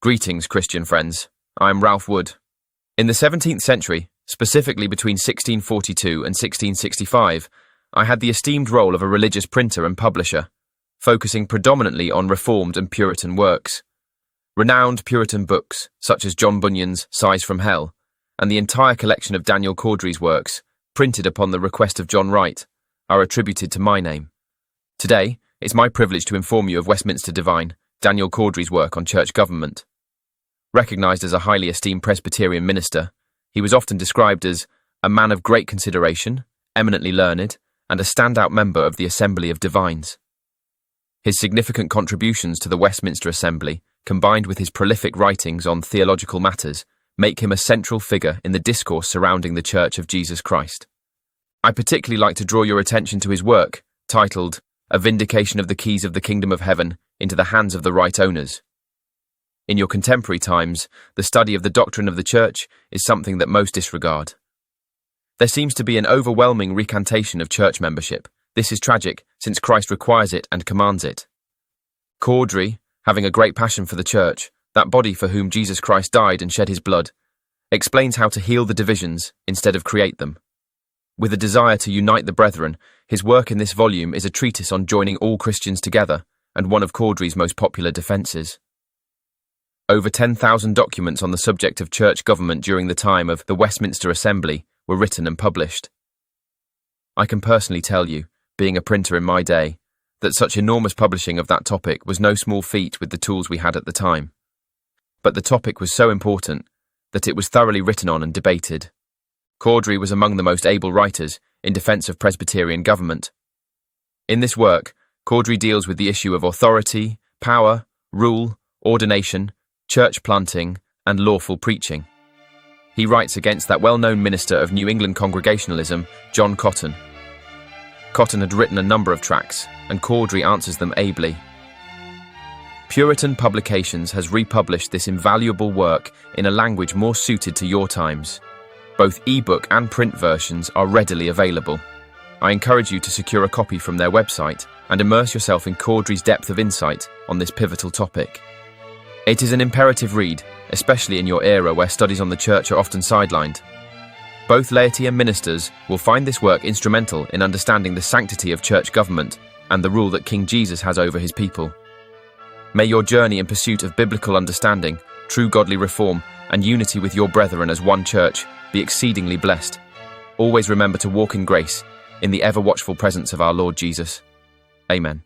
Greetings, Christian friends. I am Ralph Wood. In the 17th century, specifically between 1642 and 1665, I had the esteemed role of a religious printer and publisher, focusing predominantly on Reformed and Puritan works. Renowned Puritan books, such as John Bunyan's Sighs from Hell, and the entire collection of Daniel Cawdrey's works, printed upon the request of John Wright, are attributed to my name. Today, it's my privilege to inform you of Westminster Divine, Daniel Cawdrey's work on church government. Recognised as a highly esteemed Presbyterian minister, he was often described as a man of great consideration, eminently learned, and a standout member of the Assembly of Divines. His significant contributions to the Westminster Assembly, combined with his prolific writings on theological matters, make him a central figure in the discourse surrounding the Church of Jesus Christ. I particularly like to draw your attention to his work, titled A Vindication of the Keys of the Kingdom of Heaven into the Hands of the Right Owners. In your contemporary times, the study of the doctrine of the Church is something that most disregard. There seems to be an overwhelming recantation of church membership. This is tragic, since Christ requires it and commands it. Cawdrey, having a great passion for the Church, that body for whom Jesus Christ died and shed his blood, explains how to heal the divisions instead of create them. With a desire to unite the brethren, his work in this volume is a treatise on joining all Christians together, and one of Cawdrey's most popular defences. Over 10,000 documents on the subject of church government during the time of the Westminster Assembly were written and published. I can personally tell you, being a printer in my day, that such enormous publishing of that topic was no small feat with the tools we had at the time. But the topic was so important that it was thoroughly written on and debated. Cawdrey was among the most able writers in defence of Presbyterian government. In this work, Cawdrey deals with the issue of authority, power, rule, ordination, church planting, and lawful preaching. He writes against that well-known minister of New England Congregationalism, John Cotton. Cotton had written a number of tracts, and Cawdrey answers them ably. Puritan Publications has republished this invaluable work in a language more suited to your times. Both e-book and print versions are readily available. I encourage you to secure a copy from their website and immerse yourself in Cawdrey's depth of insight on this pivotal topic. It is an imperative read, especially in your era where studies on the church are often sidelined. Both laity and ministers will find this work instrumental in understanding the sanctity of church government and the rule that King Jesus has over his people. May your journey in pursuit of biblical understanding, true godly reform, and unity with your brethren as one church be exceedingly blessed. Always remember to walk in grace, in the ever-watchful presence of our Lord Jesus. Amen.